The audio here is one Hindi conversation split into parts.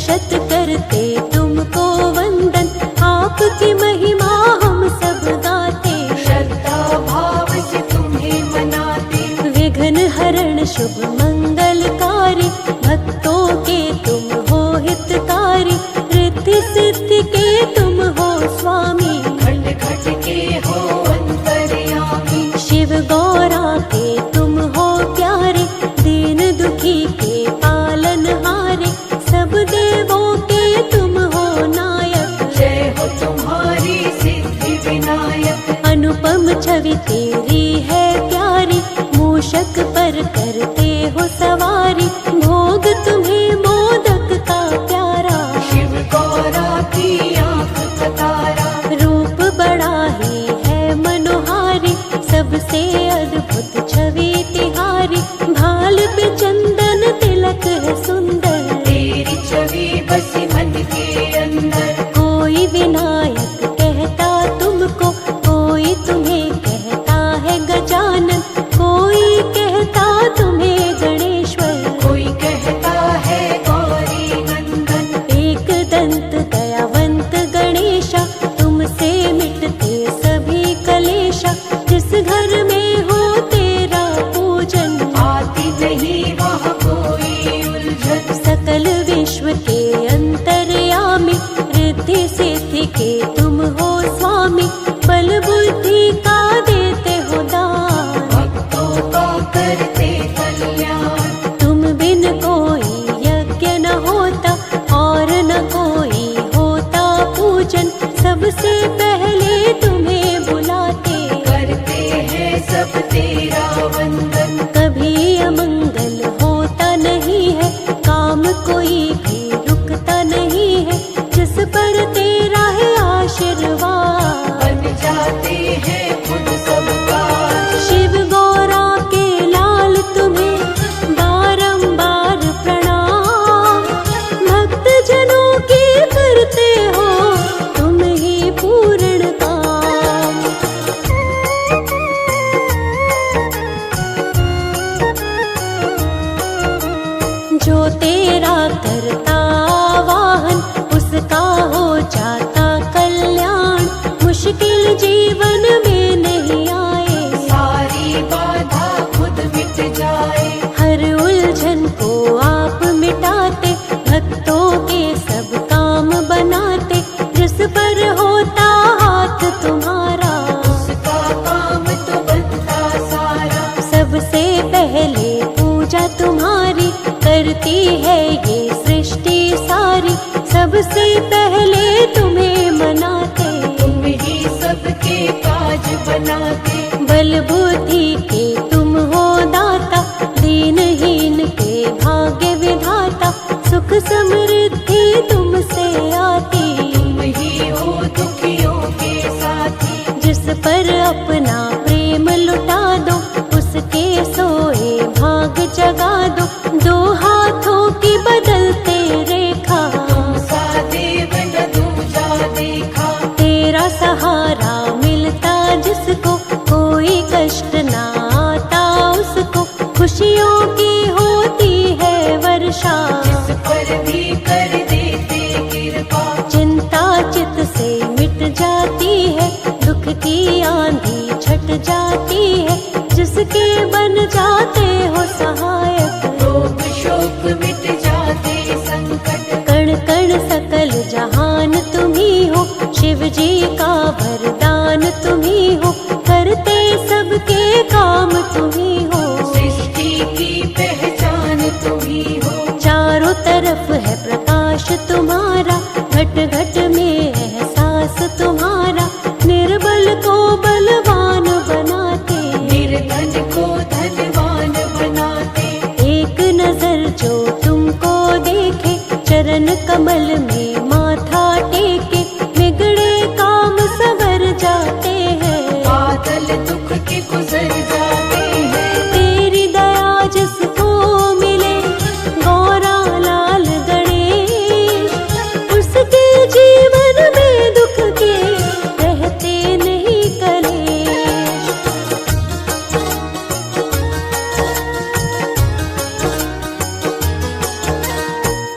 शत करते तुमको वंदन, आपकी महिमा हम सब गाते। श्रद्धा भाव से तुम्हें मनाते। विघ्न हरण शुभ मंगलकारी, भक्तों के तुम हो हितकारी। रिद्धि सिद्धि के तुम हो स्वामी, घट घट के हो अंतर्यामी। शिव गौरा के तुम हो प्यारे, दीन दुखी के पालनहारे। सब देवों के तुम हो नायक, जय हो तुम्हारी सिद्धि विनायक। अनुपम छवि तेरी है प्यारी, मूषक पर करते हो सवारी। भोग तुम्हें मोदक का प्यारा, शिव गौरा की आंख का तारा। रूप बड़ा ही है मनोहारी, सबसे अद्भुत छवि तिहारी। भाल पे चंदन तिलक है सुंदर, तेरी छवि बसी मन के अंदर। कोई विनायक कहता तुमको, कोई तुम्हें कहता है गजानन। कोई कहता तुम्हें गणेश्वर, कोई कहता है गौरी नंदन। एक दंत दयावंत गणेशा, तुमसे मिटते सभी कलेशा। जिस घर में हो तेरा पूजन, आती नहीं वहाँ कोई उलझन। सकल विश्व के अंतर्यामी। रिद्धि सिद्धि के तुम हो स्वामी, बल बुद्धि का देते हो दान। भक्तों का करते कल्याण। तुम बिन कोई यज्ञ न होता, और न कोई होता पूजन। सबसे पहले तुम्हें बुलाते, करते हैं सब तेरा वंदन। कभी अमंगल होता नहीं है, काम कोई भी रुकता नहीं है। जिस पर तेरा है आशीर्वाद, बन जाते हैं खुद सब काज। शिव गौरा के लाल तुम्हें बारंबार प्रणाम। भक्त जनों की करते हो तुम ही पूर्ण काम। जो तेरा करता वाहन, उसका हो जाता कल्याण। मुश्किल जीवन में नहीं आए, सारी बाधा खुद मिट जाए। हर उलझन को आप मिटाते, भक्तों के सब काम बनाते। जिस पर होता हाथ तुम्हारा, उसका काम तो बनता सारा। सबसे पहले पूजा तुम्हारी, करती है ये सृष्टि सारी। सबसे पहले तुम्हें मनाते, तुम ही सबके काज बनाते। बल बुद्धि के तुम हो दाता, दीनहीन के भाग्य विधाता। सुख समृद्धि तुमसे आती, तुम ही हो दुखियों के साथी। जिस पर अपना प्रेम लुटा दो, उसके सोए भाग जगा दो। दो हाथों की बदलते रेखा, तुम सा देव न दूजा देखा। तेरा सहारा मिलता जिसको, कोई कष्ट ना आता उसको। खुशियों की होती है वर्षा, जिस पर भी कर देते कृपा। चिंता चित से मिट जाती है, दुख की आंधी छट जाती है। जिसके बन जाते हो सहायक, रोग शोक मिट जाते संकट। कण कण सकल जहान तुम्ही हो, शिव जी का वरदान तुम्ही हो। करते सबके काम तुम्ही हो, सृष्टि की पहचान तुम्ही हो। चारों तरफ है प्रकाश तुम्हारा, घट घट में एहसास तुम्हारा। निर्बल को बलवान बनाते, निर्धन को धनवान बनाते। एक नजर जो तुमको देखे, चरण कमल में माथा टेके। बिगड़े काम सवर जाते हैं, बादल दुख के गुजर जाते हैं। तेरी दया जिसको मिले, गौरा लाल गणेश। उसके जीवन में दुख के रहते नहीं कलेश।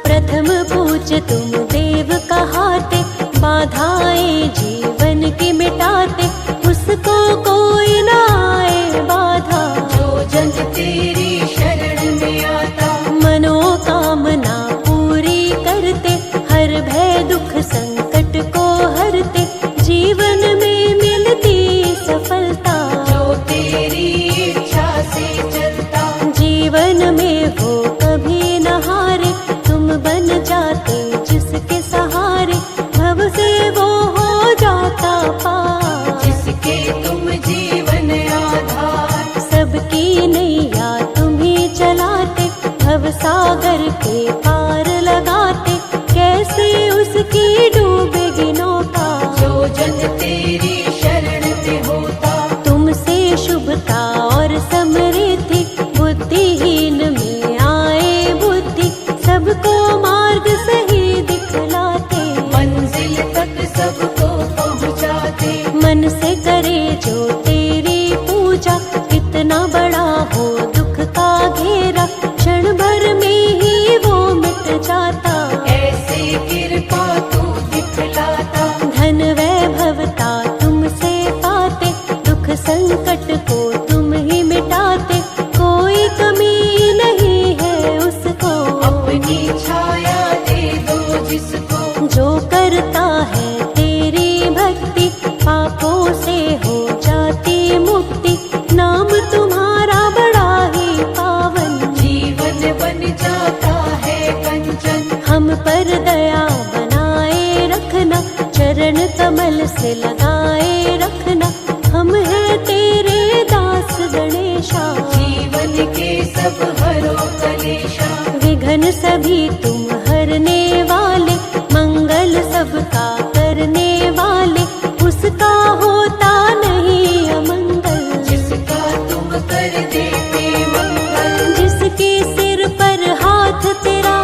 प्रथम पूजा पूज्य तुम देव कहाते, बाधाएं जीवन की मिटाते, उसको कोई ना आए बाधा। जो जन तेरी शरण में आता, मनोकामना पूरी करते, हर भय दुख संकट को हरते, जीवन में मिलती सफलता। जो तेरी इच्छा से चलता, जीवन में वो कभी न हारे, तुम बन जाते जिसके सहारे, भव से वो हो जाता पार। जिसके तुम जीवन आधार, सबकी नैया तुम ही चलाते, भव सागर के पार लगाते, कैसे उसकी डूबेगी नौका। जो जन तेरी शरण में होता, तुमसे शुभता और समृद्धि, बुद्धिहीन में आए बुद्धि, सबको मार्ग सही दिखलाते, मंजिल तक सबको पहुँचाते। मन से करे जो तेरी पूजा, कितना बड़ा हो दुख का घेरा, क्षण भर में ही वो मिट जाता। ऐसे कृपा तू दिखलाता, धन वैभवता तुमसे पाते, दुख संकट को तुम ही मिटाते, कोई कमी नहीं है उसको। अपनी छाया दे दो जिसको, जो करता है तेरी भक्ति, पापों से हो जाती मुक्ति, नाम तुम्हारा बड़ा ही पावन, जीवन बन जाता है कंचन। हम पर दया बनाए रखना, चरण कमल से लगाए रखना, हम हैं तेरे दास गणेशा। जीवन के सब हरो कलेशा, विघ्न सभी तुम हरने वाले, मंगल सबका करने वाले, उसका होता नहीं अमंगल। जिसका तुम कर देते मंगल, जिसके सिर पर हाथ तेरा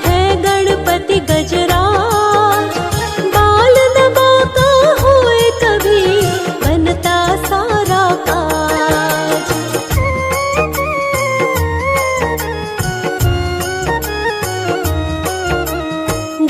है गणपति गजराज, बाल दबा का होए कभी बनता सारा काज।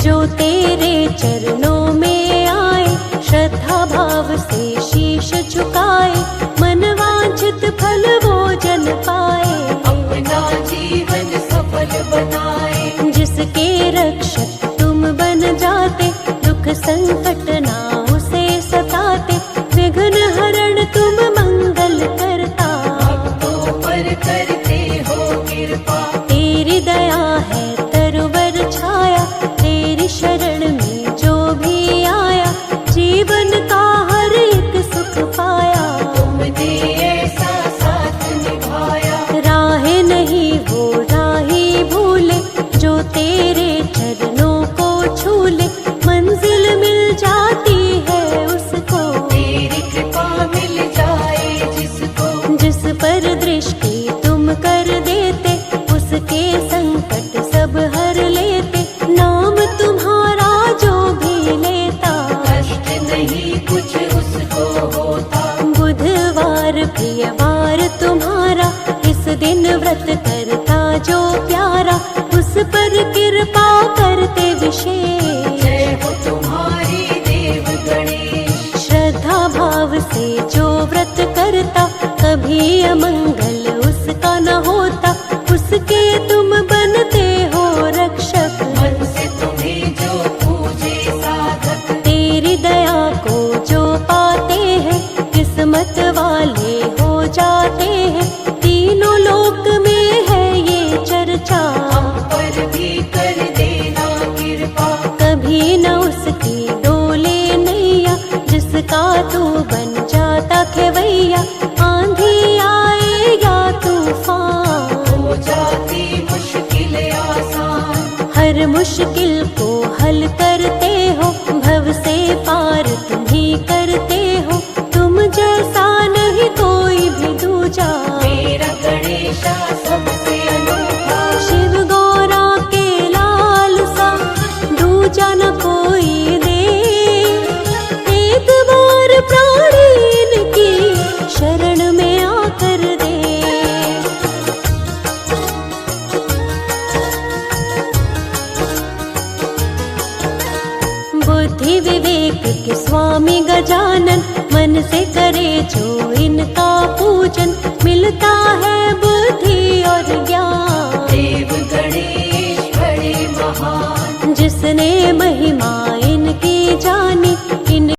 जो तेरे चरणों में आए, श्रद्धा भाव से शीश झुकाए, मन वांछित फल वो जन पाए। अपना जीवन सफल बनाए, जिसके रक्षक तुम बन जाते, दुख संकट ना उसे सताते, विघ्न हरण तुम मंगल करता। भक्तों पर करते हो कृपा, तेरी दया है तरवर छाया, तेरी शरण में जो भी आया, जीवन का हर एक सुख पाया। तुमने ऐसा साथ निभाया, राह नहीं वो राही भूले, जो तेरे चरणों को छूले, मंजिल मिल जाती है उसको। तेरी कृपा मिल जाए जिसको, जिस पर दृष्टि तुम कर देते, उसके संकट सब हर लेते, नाम तुम्हारा जो भी लेता, कष्ट नहीं कुछ उसको होता। बुधवार प्रियवार तुम्हारा, इस दिन व्रत करता जो प्यारा, उस पर कृपा करते विशेष। जय हो तुम्हारी देव गणेश, श्रद्धा भाव से जो व्रत करता, कभी अमंगल उसका न होता, उसके तुम बनते हो रक्षक। मन से तुम्हें जो पूजे साधक, तेरी दया को जो पाते हैं, किस्मत वाले हो जाते हैं, तीनों लोक में है ये चर्चा। हम पर भी कर देना कृपा, कभी न उसकी डोले नैया, जिसका तू बन जाता खेवैया, आंधी आए या तूफान, हो जाती मुश्किल आसान। हर मुश्किल को हल करते हो, भव से पार तुम ही करते हो, तुम जैसा नहीं कोई भी दूजा। मेरा गणेशा सबसे अनूठा, शिव गौरा के लाल सा, दूजा न कोई दे, एक बार प्राणी इनकी शरण में आकर दे। बुद्धि विवेक के स्वामी गजानन, मन से करे जो इनका पूजन, मिलता है